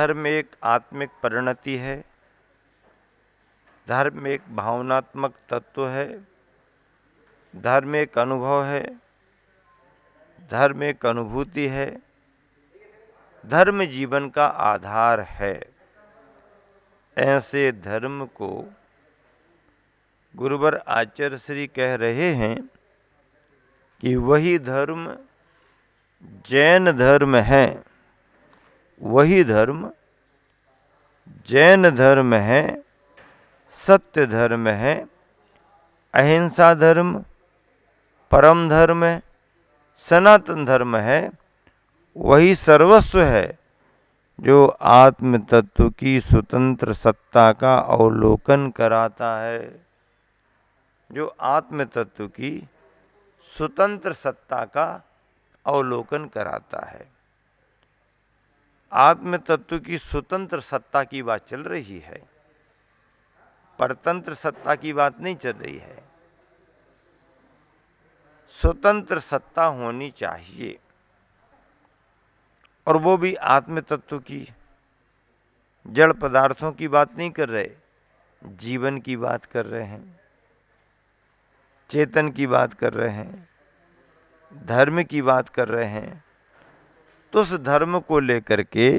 धर्म एक आत्मिक परिणति है, धर्म एक भावनात्मक तत्व है, धर्म एक अनुभव है, धर्म एक अनुभूति है, धर्म जीवन का आधार है। ऐसे धर्म को गुरुवर आचार्य श्री कह रहे हैं कि वही धर्म जैन धर्म है, वही धर्म जैन धर्म है, सत्य धर्म है, अहिंसा धर्म, परम धर्म है, सनातन धर्म है, वही सर्वस्व है जो आत्म तत्व की स्वतंत्र सत्ता का अवलोकन कराता है, जो आत्म तत्व की स्वतंत्र सत्ता का अवलोकन कराता है। आत्म तत्व की स्वतंत्र सत्ता की बात चल रही है, परतंत्र सत्ता की बात नहीं चल रही है। स्वतंत्र सत्ता होनी चाहिए, और वो भी आत्म तत्व की। जड़ पदार्थों की बात नहीं कर रहे, जीवन की बात कर रहे हैं, चेतन की बात कर रहे हैं, धर्म की बात कर रहे हैं। तो उस धर्म को लेकर के,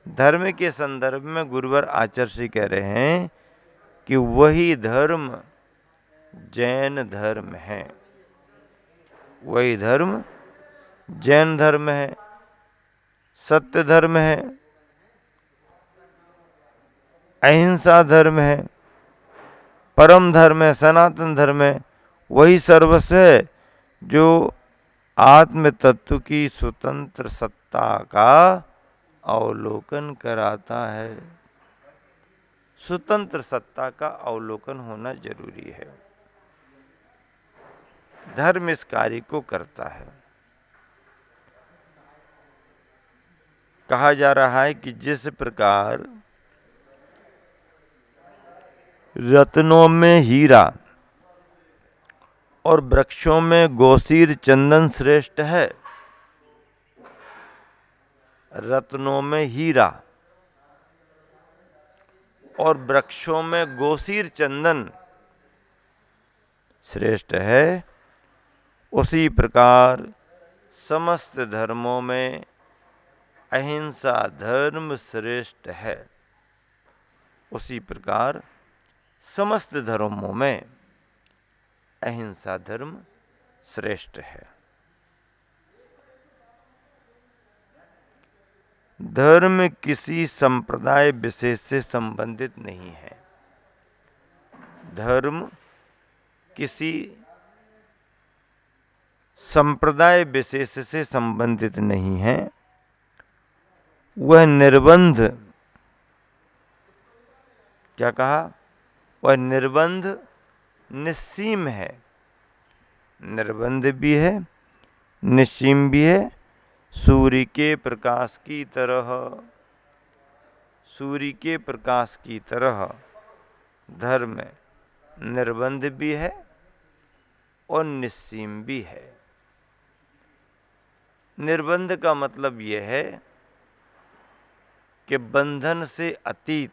धर्म के संदर्भ में गुरुवर आचार्य श्री कह रहे हैं कि वही धर्म जैन धर्म है, वही धर्म जैन धर्म है, सत्य धर्म है, अहिंसा धर्म है, परम धर्म है, सनातन धर्म है, वही सर्वस्व है जो आत्म तत्व की स्वतंत्र सत्ता का अवलोकन कराता है। स्वतंत्र सत्ता का अवलोकन होना जरूरी है। धर्म इस कार्य को करता है। कहा जा रहा है कि जिस प्रकार रत्नों में हीरा और वृक्षों में गोसीर चंदन श्रेष्ठ है, रत्नों में हीरा और वृक्षों में गोसीर चंदन श्रेष्ठ है, उसी प्रकार समस्त धर्मों में अहिंसा धर्म श्रेष्ठ है। उसी प्रकार समस्त धर्मों में अहिंसा धर्म श्रेष्ठ है। धर्म किसी संप्रदाय विशेष से संबंधित नहीं है। धर्म किसी संप्रदाय विशेष से संबंधित नहीं है। वह निर्बंध, क्या कहा, वह निर्बंध निस्सीम है। निर्बंध भी है, निस्सीम भी है। सूर्य के प्रकाश की तरह, सूर्य के प्रकाश की तरह धर्म निर्बंध भी है और निस्सीम भी है। निर्बंध का मतलब यह है कि बंधन से अतीत,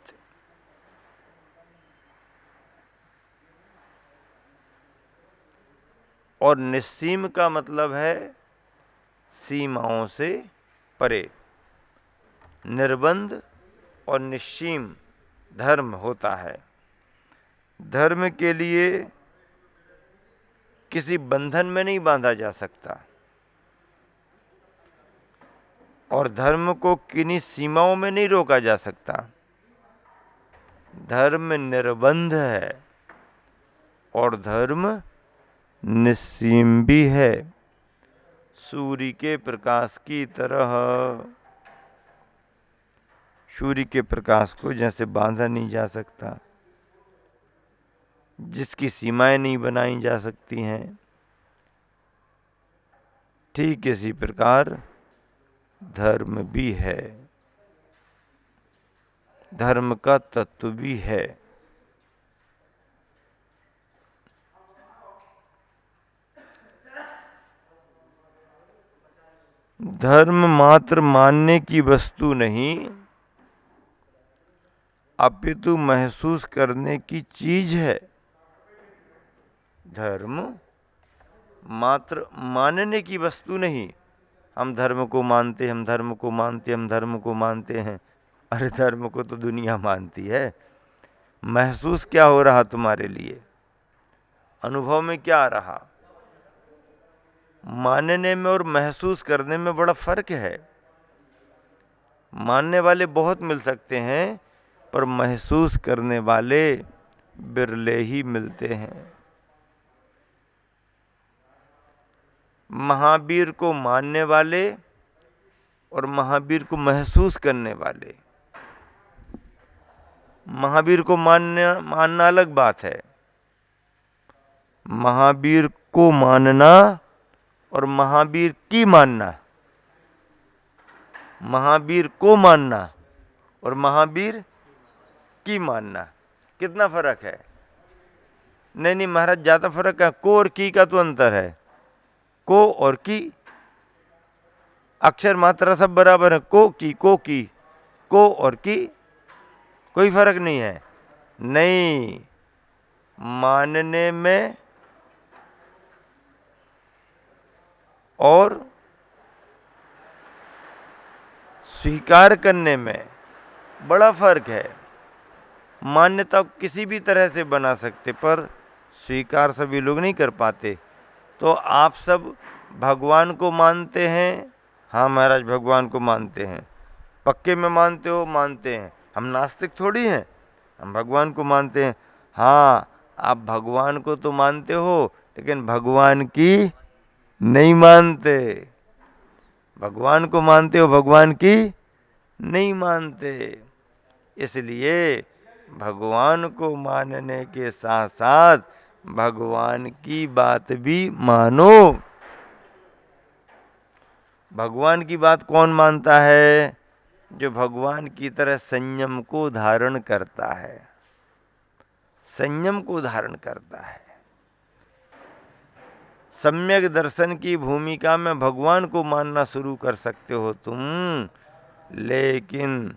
और निस्सीम का मतलब है सीमाओं से परे। निर्बंध और निस्सीम धर्म होता है। धर्म के लिए किसी बंधन में नहीं बांधा जा सकता, और धर्म को किन्हीं सीमाओं में नहीं रोका जा सकता। धर्म निर्बंध है और धर्म निस्सीम भी है। सूर्य के प्रकाश की तरह, सूर्य के प्रकाश को जैसे बांधा नहीं जा सकता, जिसकी सीमाएं नहीं बनाई जा सकती हैं, ठीक इसी प्रकार धर्म भी है, धर्म का तत्व भी है। धर्म मात्र मानने की वस्तु नहीं, अपितु महसूस करने की चीज है। धर्म मात्र मानने की वस्तु नहीं। हम धर्म को मानते, हम धर्म को मानते, हम धर्म को मानते हैं। अरे धर्म को तो दुनिया मानती है। महसूस क्या हो रहा तुम्हारे लिए? अनुभव में क्या आ रहा? मानने में और महसूस करने में बड़ा फर्क है। मानने वाले बहुत मिल सकते हैं, पर महसूस करने वाले बिरले ही मिलते हैं। महावीर को मानने वाले और महावीर को महसूस करने वाले। महावीर को मानना अलग बात है। महावीर को मानना और महावीर की मानना, महावीर को मानना और महावीर की मानना, कितना फर्क है? नहीं नहीं महाराज, ज्यादा फर्क है। को और की का तो अंतर है। को और की, अक्षर मात्रा सब बराबर है। को की, को और की कोई फर्क नहीं है। नहीं, मानने में और स्वीकार करने में बड़ा फर्क है। मान्यता किसी भी तरह से बना सकते, पर स्वीकार सभी लोग नहीं कर पाते। तो आप सब भगवान को मानते हैं। हाँ महाराज, भगवान को मानते हैं। पक्के में मानते हो? मानते हैं। हम नास्तिक थोड़ी हैं, हम भगवान को मानते हैं। हाँ, आप भगवान को तो मानते हो, लेकिन भगवान की नहीं मानते। भगवान को मानते हो, भगवान की नहीं मानते। इसलिए भगवान को मानने के साथ साथ भगवान की बात भी मानो। भगवान की बात कौन मानता है? जो भगवान की तरह संयम को धारण करता है। संयम को धारण करता है। सम्यक दर्शन की भूमिका में भगवान को मानना शुरू कर सकते हो तुम, लेकिन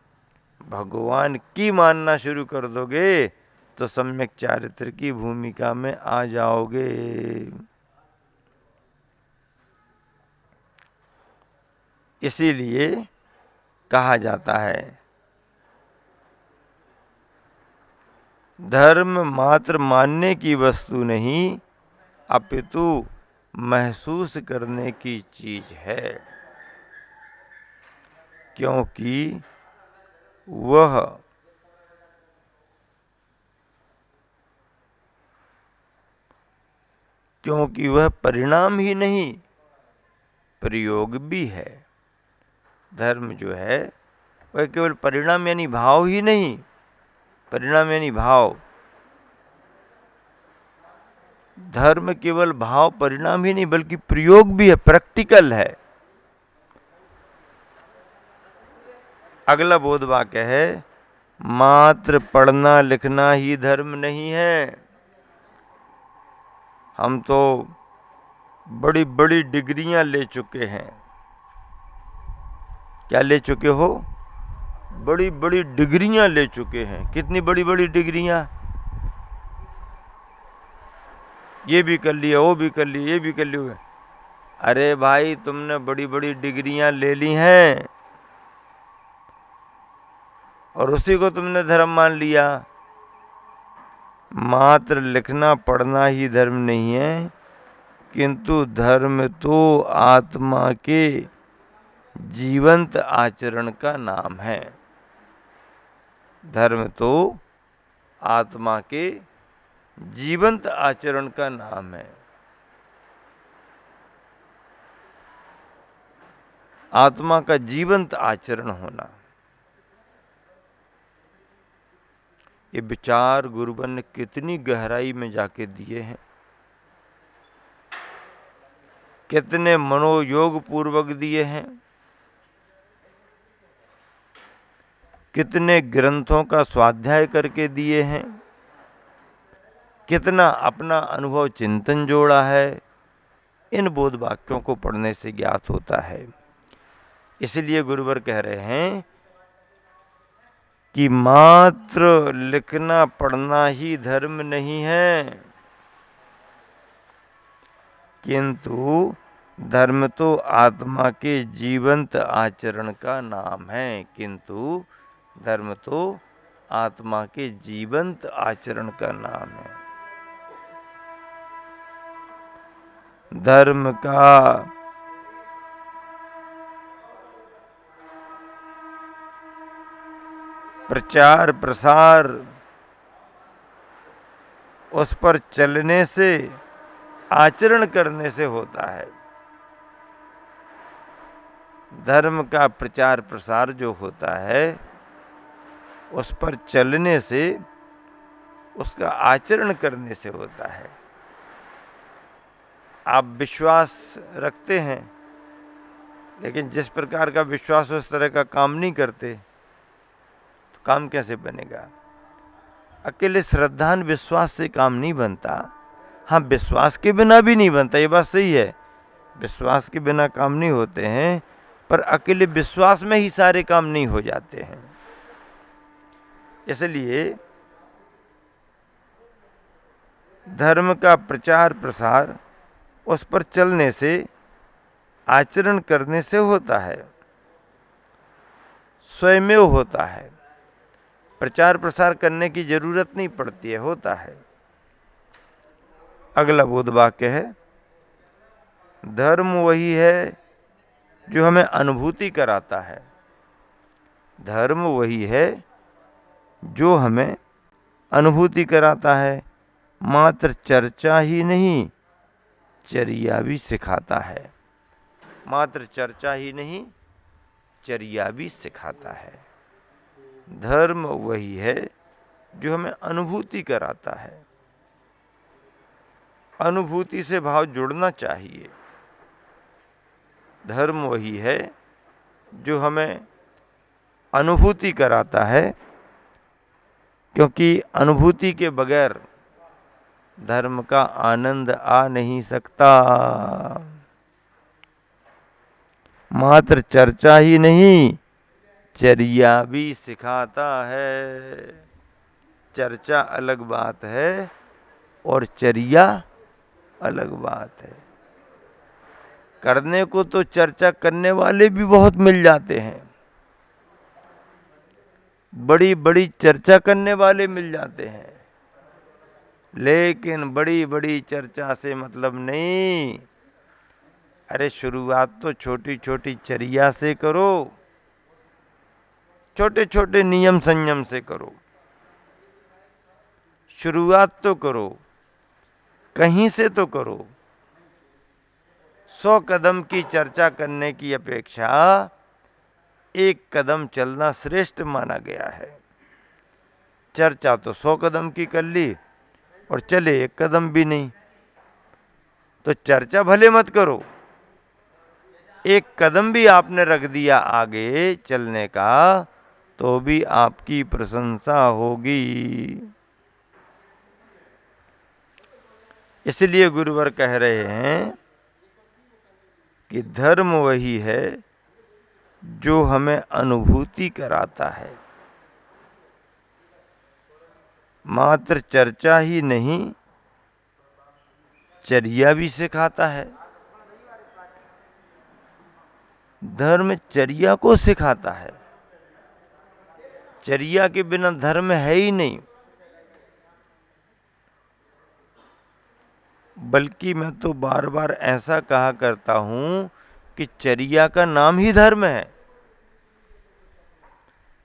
भगवान की मानना शुरू कर दोगे तो सम्यक चारित्र की भूमिका में आ जाओगे। इसीलिए कहा जाता है धर्म मात्र मानने की वस्तु नहीं, अपितु महसूस करने की चीज है। क्योंकि वह परिणाम ही नहीं, प्रयोग भी है। धर्म जो है वह केवल परिणाम यानी भाव ही नहीं, परिणाम यानी भाव। धर्म केवल भाव परिणाम ही नहीं, बल्कि प्रयोग भी है, प्रैक्टिकल है। अगला बोध वाक्य है, मात्र पढ़ना लिखना ही धर्म नहीं है। हम तो बड़ी बड़ी डिग्रियां ले चुके हैं। क्या ले चुके हो? बड़ी बड़ी डिग्रियां ले चुके हैं। कितनी बड़ी बड़ी डिग्रियां? ये भी कर लिया, वो भी कर लिया, ये भी कर लिया। अरे भाई, तुमने बड़ी बड़ी डिग्रियां ले ली हैं और उसी को तुमने धर्म मान लिया। मात्र लिखना पढ़ना ही धर्म नहीं है, किंतु धर्म तो आत्मा के जीवंत आचरण का नाम है। धर्म तो आत्मा के जीवंत आचरण का नाम है। आत्मा का जीवंत आचरण होना। ये विचार गुरुवन ने कितनी गहराई में जाके दिए हैं, कितने मनोयोग पूर्वक दिए हैं, कितने ग्रंथों का स्वाध्याय करके दिए हैं, कितना अपना अनुभव चिंतन जोड़ा है। इन बोध वाक्यों को पढ़ने से ज्ञात होता है। इसलिए गुरुवर कह रहे हैं कि मात्र लिखना पढ़ना ही धर्म नहीं है, किंतु धर्म तो आत्मा के जीवंत आचरण का नाम है। किंतु धर्म तो आत्मा के जीवंत आचरण का नाम है। धर्म का प्रचार प्रसार उस पर चलने से, आचरण करने से होता है। धर्म का प्रचार प्रसार जो होता है उस पर चलने से, उसका आचरण करने से होता है। आप विश्वास रखते हैं, लेकिन जिस प्रकार का विश्वास उस तरह का काम नहीं करते तो काम कैसे बनेगा? अकेले श्रद्धान विश्वास से काम नहीं बनता। हाँ, विश्वास के बिना भी नहीं बनता, ये बात सही है। विश्वास के बिना काम नहीं होते हैं, पर अकेले विश्वास में ही सारे काम नहीं हो जाते हैं। इसलिए धर्म का प्रचार प्रसार उस पर चलने से, आचरण करने से होता है, स्वयमेव होता है। प्रचार प्रसार करने की जरूरत नहीं पड़ती है, होता है। अगला बोध वाक्य है, धर्म वही है जो हमें अनुभूति कराता है। धर्म वही है जो हमें अनुभूति कराता है, मात्र चर्चा ही नहीं चर्या भी सिखाता है। मात्र चर्चा ही नहीं चर्या भी सिखाता है। धर्म वही है जो हमें अनुभूति कराता है। अनुभूति से भाव जुड़ना चाहिए। धर्म वही है जो हमें अनुभूति कराता है, क्योंकि अनुभूति के बगैर धर्म का आनंद आ नहीं सकता। मात्र चर्चा ही नहीं चर्या भी सिखाता है। चर्चा अलग बात है और चर्या अलग बात है। करने को तो चर्चा करने वाले भी बहुत मिल जाते हैं, बड़ी बड़ी चर्चा करने वाले मिल जाते हैं, लेकिन बड़ी बड़ी चर्चा से मतलब नहीं। अरे शुरुआत तो छोटी छोटी चर्या से करो, छोटे छोटे नियम संयम से करो। शुरुआत तो करो, कहीं से तो करो। 100 कदम की चर्चा करने की अपेक्षा 1 कदम चलना श्रेष्ठ माना गया है। चर्चा तो 100 कदम की कर ली और चले 1 कदम भी नहीं, तो चर्चा भले मत करो, 1 कदम भी आपने रख दिया आगे चलने का तो भी आपकी प्रशंसा होगी। इसलिए गुरुवर कह रहे हैं कि धर्म वही है जो हमें अनुभूति कराता है, मात्र चर्चा ही नहीं चर्या भी सिखाता है। धर्म चर्या को सिखाता है। चर्या के बिना धर्म है ही नहीं। बल्कि मैं तो बार बार ऐसा कहा करता हूं कि चर्या का नाम ही धर्म है।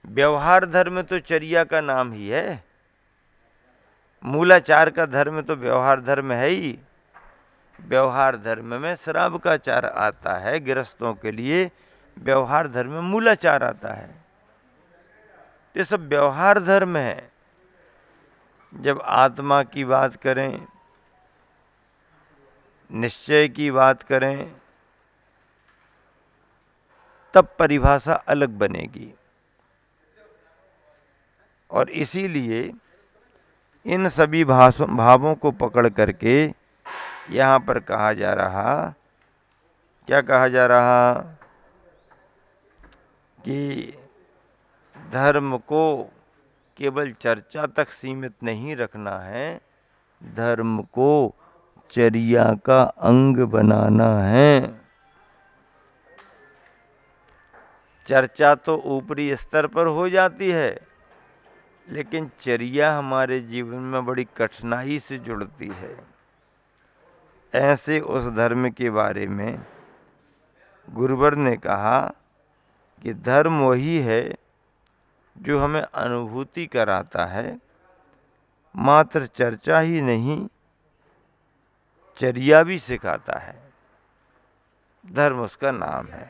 व्यवहार धर्म तो चर्या का नाम ही है। मूलाचार का धर्म तो व्यवहार धर्म है ही। व्यवहार धर्म में श्राव का चार आता है, गृहस्थों के लिए व्यवहार धर्म में मूलाचार आता है। ये सब व्यवहार धर्म है। जब आत्मा की बात करें, निश्चय की बात करें, तब परिभाषा अलग बनेगी। और इसीलिए इन सभी भावों को पकड़ करके यहाँ पर कहा जा रहा, क्या कहा जा रहा कि धर्म को केवल चर्चा तक सीमित नहीं रखना है, धर्म को चर्या का अंग बनाना है। चर्चा तो ऊपरी स्तर पर हो जाती है, लेकिन चर्या हमारे जीवन में बड़ी कठिनाई से जुड़ती है। ऐसे उस धर्म के बारे में गुरुवर ने कहा कि धर्म वही है जो हमें अनुभूति कराता है, मात्र चर्चा ही नहीं, चर्या भी सिखाता है। धर्म उसका नाम है।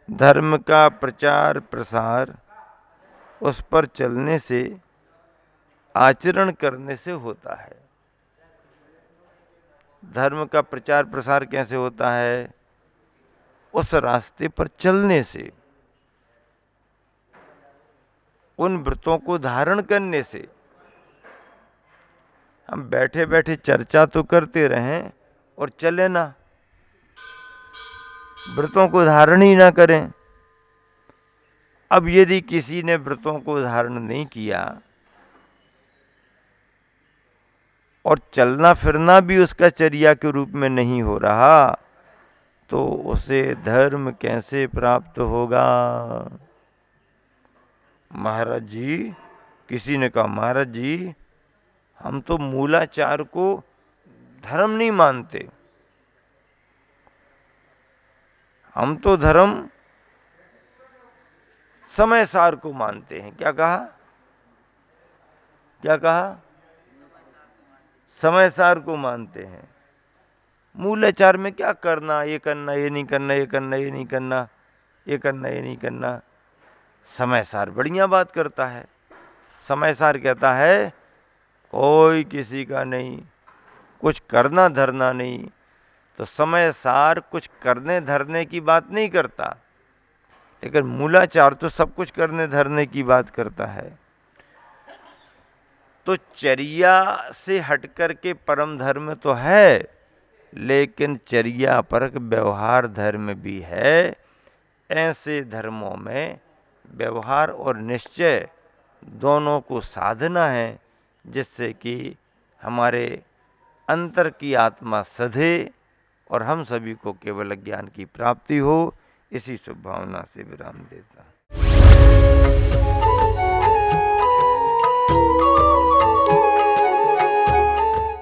धर्म का प्रचार प्रसार उस पर चलने से, आचरण करने से होता है। धर्म का प्रचार प्रसार कैसे होता है? उस रास्ते पर चलने से, उन व्रतों को धारण करने से। हम बैठे बैठे चर्चा तो करते रहें और चले ना, व्रतों को धारण ही ना करें। अब यदि किसी ने व्रतों को धारण नहीं किया और चलना फिरना भी उसका चर्या के रूप में नहीं हो रहा, तो उसे धर्म कैसे प्राप्त होगा? महाराज जी, किसी ने कहा, महाराज जी हम तो मूलाचार को धर्म नहीं मानते, हम तो धर्म समय सार को मानते हैं। क्या कहा? क्या कहा? समय सार को मानते हैं। मूलाचार में क्या करना, ये करना, ये नहीं करना, ये करना, ये नहीं करना, ये करना, ये नहीं करना। समय सार बढ़िया बात करता है। समय सार कहता है कोई किसी का नहीं, कुछ करना धरना नहीं। तो समय सार कुछ करने धरने की बात नहीं करता, लेकिन मूलाचार तो सब कुछ करने धरने की बात करता है। तो चर्या से हटकर के परम धर्म तो है, लेकिन चर्या परक व्यवहार धर्म भी है। ऐसे धर्मों में व्यवहार और निश्चय दोनों को साधना है, जिससे कि हमारे अंतर की आत्मा सधे और हम सभी को केवल ज्ञान की प्राप्ति हो। इसी शुभ भावना से विराम देता हूं।